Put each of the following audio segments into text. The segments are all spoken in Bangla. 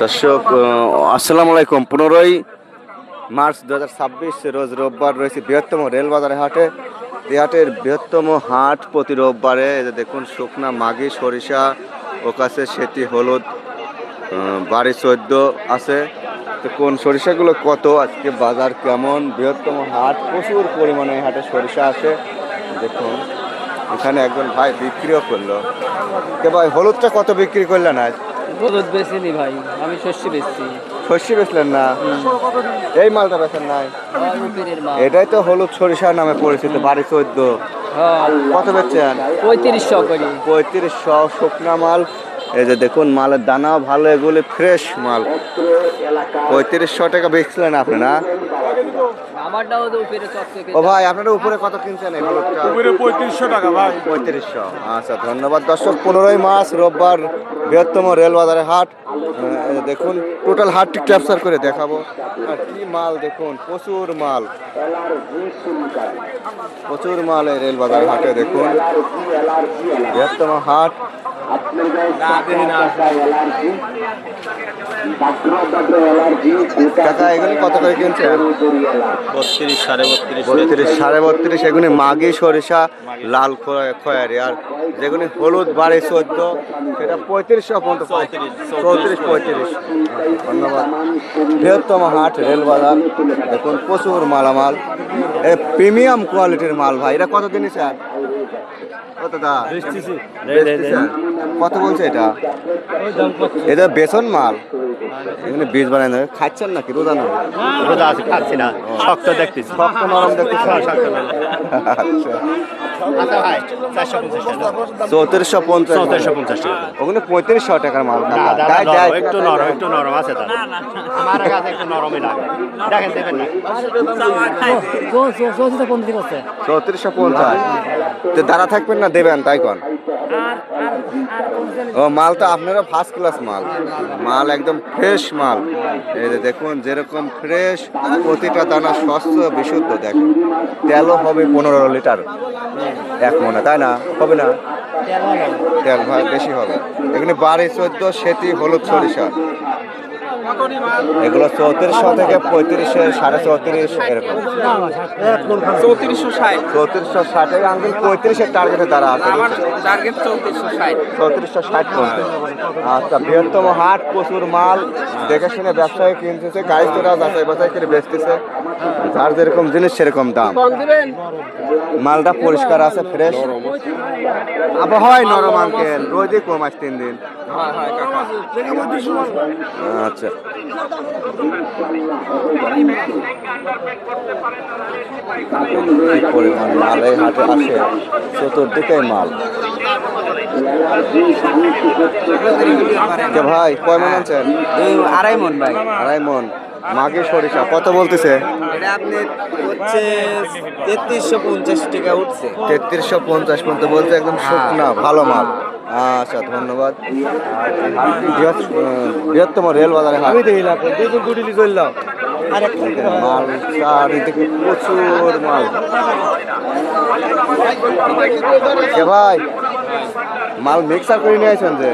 দর্শক আসসালামু আলাইকুম। 15ই মার্চ 2026 রোজ রোববার রয়েছে বৃহত্তম রেলবাজারের হাটে। এই হাটের বৃহত্তম হাট প্রতি রোববারে। দেখুন শুকনা মাগি সরিষা ও কাছে সেতি হলুদ বাড়ি 14 আছে। তো কোন সরিষাগুলো কত, আজকে বাজার কেমন, বৃহত্তম হাট, প্রচুর পরিমাণে এই হাটে সরিষা আসে। দেখুন এখানে একজন ভাই বিক্রিও করলো। কে ভাই হলুদটা কত বিক্রি করলেন আজ? হলুদ বেশিনি ভাই, আমি শস্য বেচছি। শস্য বেচলেন না? এই মালটা বেচেন নাই? এটাই তো হলুদ সরিষা নামে পরিচিত, বাড়ি 14। কত বেচছেন? 3500 করি। 3500 শুকনা মাল। এই যে দেখুন মালের দানাও ভালো, এগুলি ফ্রেশ মাল। 3500 টাকা বেচলেন আপনি না? ও ভাই আপনারা উপরে কত কিনছেন এই হলুদটা? উপরে 3500 টাকা ভাই। 3500। আচ্ছা ধন্যবাদ দর্শক। 15ই মার্চ রোববার বৃহত্তম রেলবাজারের হাট। দেখুন টোটাল হাটটি ক্যাপচার করে দেখাবো। আর কি মাল দেখুন, প্রচুর মাল, প্রচুর মাল এই রেলবাজারের হাটে। দেখুন বৃহত্তম হাট। কাকা এগুলি কত করে কিনছেন? 32, 32.5। 32, 32.5। এগুলি মাগি সরিষা লাল খয়ারি। আর যেগুলি হলুদ বাড়ি 14 সেটা 3500 পর্যন্ত। 34, 35। ধন্যবাদ। বৃহত্তম হাট রেলবাজার। দেখুন প্রচুর মালামাল, প্রিমিয়াম কোয়ালিটির মাল ভাই। এটা কত দিনই স্যার? কত দা কত বলছে এটা? এটা বেসন মাল, এখানে বীজ বানাই নেবে। খাচ্ছেন নাকি? রোজা না? রোজা আছে, খাচ্ছি না। শক্ত দেখতেছি, শক্ত নরম দেখতেছি। আচ্ছা ভাই 450 টাকা। 3450 টাকা। ওখানে 3500 টাকার মাল। একটু নরম আছে। আমার কাছে একটু নরমই লাগে। দেখেন দেবেন না? 3450। তো দাঁড়া থাকবেন না, দেবেন তাই কোন? ও মালটা আপনারা ফার্স্ট ক্লাস মাল, মাল একদম ফ্রেশ মাল। এই যে দেখুন যেরকম ফ্রেশ, প্রতিটা দানা স্বচ্ছ বিশুদ্ধ। দেখুন তেলও হবে 15 লিটার এক মনে, তাই না? হবে না? তেল ভাই বেশি হবে। এখানে বাড়ি 14 সেতি হলুদ সরিষা। এগুলো 3400 থেকে 3500, 34.5 এরকম। 3460। 3460 আঙ্কেল 35-এর টার্গেটে তারা আছে। টার্গেট 3460। 3460 আচ্ছা বৃহত্তম হাট, প্রচুর মাল। দেখে শুনে ব্যবসায়ী কিনতেছে, গাড়ি তোরা যাচাই বাছাই করে বেচতেছে। যার যেরকম জিনিস সেরকম দাম। মালটা পরিষ্কার আছে, ফ্রেশ। আবহাওয়ায় নরম আঙ্কেল, রোদই কম আজ 3 দিন। আচ্ছা পরিমাণ মাল এই হাটে আসে, চতুর্দিকে মাল। ভাই কয় মন আনছেন? 2.5 মণ ভাই। 2.5 মন মাগে সরিষা কত বলতেছে? এটা আপনি হচ্ছে 3350 টাকা উঠছে। 3350 পর্যন্ত বলছে, একদম শুকনা ভালো মাল। আচ্ছা ধন্যবাদ। বৃহত্তম রেল বাজারে হাট। মাল চারিদিকে প্রচুর মাল। ভাই মাল মিক্সার করে নিয়ে আসেন যে?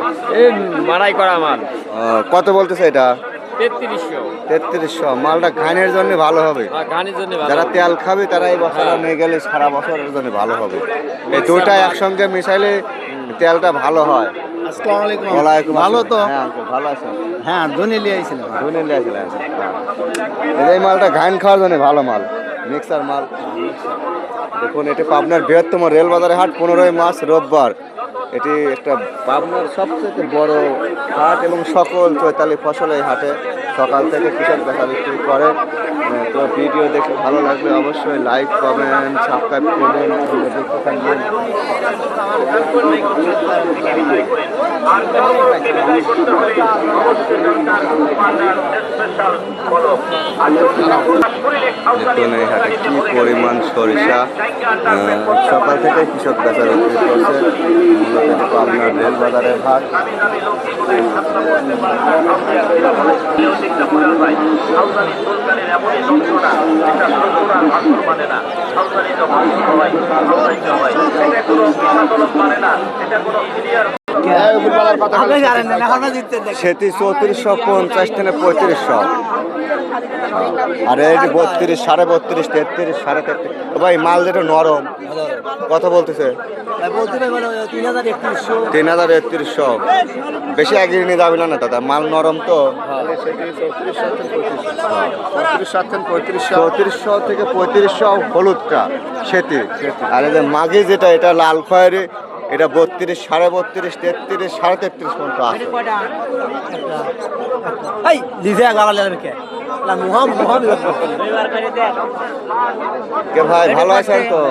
মারাই করা মাল। কত বলতেছে এটা? 3300। 3300। মালটা ঘানের জন্য ভালো হবে। যারা তেল খাবে তারা এই বছর নিয়ে গেলে সারা বছরের জন্য ভালো হবে। এই দুইটা একসঙ্গে মিশাইলে তেলটা ভালো হয়। আসসালামু আলাইকুম। ওয়ালাইকুম ভালো তো? হ্যাঁ আঙ্কেল ভালো আছেন? হ্যাঁ ধনে নিয়ে আইছিলাম। এই মালটা ঘান খাওয়ার জন্য ভালো মাল, মিক্সার মাল। দেখুন এটি পাবনার বৃহত্তম রেলবাজারের হাট, 15ই মার্চ রোববার। এটি একটা পাবনার সবচেয়ে বড় হাট এবং সকল চৈতালি ফসল এই হাটে সকাল থেকে কৃষক বেচা বিক্রি করে। তো ভিডিও দেখে ভালো লাগলে অবশ্যই লাইক, কমেন্ট, সাবস্ক্রাইব করবেন। দেখতে থাকবেন। দেখুন এই হাটে কি পরিমাণ সরিষা, সকাল থেকে কৃষক বেচা বিক্রি করছে। মূলত পাবনার রেল বাজারের হাট। সেটি 3450 থেকে 3500। আর এই যে 32, 32.5, 33, 33.5। ভাই মাল যেটা নরম কত বলতেছে? 3300। বেশি এগিয়ে নিয়ে যাবে না দাদা, মাল নরম তো। 3400 থেকে 3500 হলুদটা সেটি। আর এই যে মাগি যেটা, এটা লাল খয়েরি, এটা 32, 32.5, 33, 33.5 পর্যন্ত আছে। কে ভাই ভালো আছেন তো?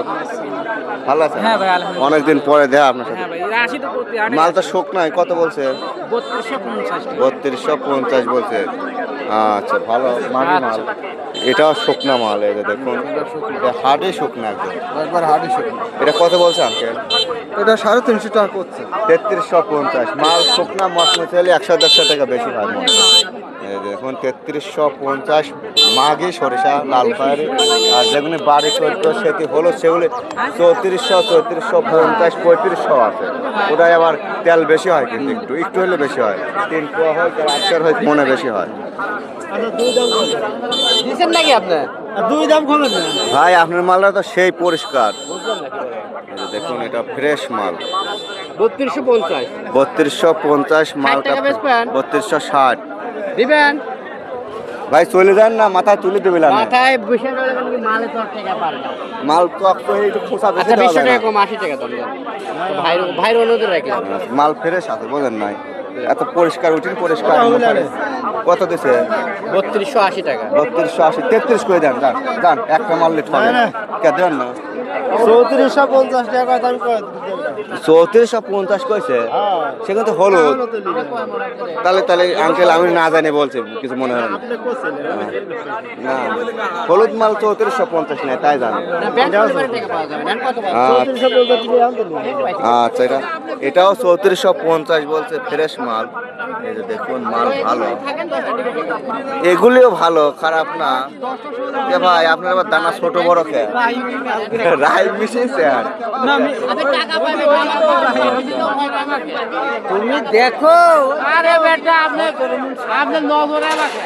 ভালো আছেন? হ্যাঁ ভাই, আলহামদুলিল্লাহ। অনেকদিন পরে দেখা আপনার সাথে। হ্যাঁ ভাই, এরা 80 তো প্রতি হাটে মাল তো শোক নাই, কত বলছে? 3250 3250 বলছে। আচ্ছা, ভালো মাটি মাল। আচ্ছা। এটাও শুকনা মাল, এই যে দেখুন, এটা হাড়ি শুকনা একদম। একবার হাড়ি শুকনো। এটা কত বলছে আঙ্কেল? এটা 350 টাকা করছে। 3350 মাল শুকনা মশমশে হলে 100-150 টাকা বেশি হয় মনে হয়। এই দেখুন 3350 মাঘি সরিষা লাল পায়ের। আর যেগুলি বাড়ি চলতো সেটি হলো সেগুলি 3400, 3450, 3500 আছে। ওটাই আবার তেল বেশি হয়, কিন্তু একটু একটু হলে বেশি হয়। 3 পোয়া হয়, 8 হয়, মনে বেশি হয়। দিছেন নাকি আপনি? দুই দাম কমেন না। ভাই আপনার মালটা তো সেই পরিষ্কার। এই যে দেখুন, এটা ফ্রেশ মাল। 3250 3250 মালটা, টাকা বেচবেন? 3260। দিবেন? ভাই চলে যান না, মাথায় তুলে দেবে না। মাথায় বসে গেলে কি মালে তো টাকা পারে না। মাল টক তো একটু খোসা বেশি আচ্ছা, দেওয়া 20 যায় টাকা না। কম, 80 টাকা দাম দেন। ভাইর অনুরোধ রাখি। মাল ফ্রেশ আছে, বোঝেন নাই? এত পরিষ্কার, উঠিন পরিষ্কার। কত দিছে? 3280 টাকা। 3280, 33 করে দেন। যান যান, একটা মাল লিট হবে। কে দেন না? 3450 টাকা দাম করে। 3450 কইছে। সেখানে তো হলুদ। তাহলে তাহলে আঙ্কেল আমি না জানি বলছে, কিছু মনে হয় না। না, হলুদ মাল 3450 নেই, তাই জানি। ব্যাংক পরিবারে টাকা পাওয়া যাবে। নেন কত পাবেন? আচ্ছা, এটাও 3450 বলছে, ফ্রেশ মাল। এই যে দেখুন, মাল ভালো, এগুলিও ভালো, খারাপ না। কে ভাই আপনার আবার দানা ছোট বড় কে? রাই মিশিয়েছে আর তুমি দেখো, আরে বেটা আপনি নজরে রাখো।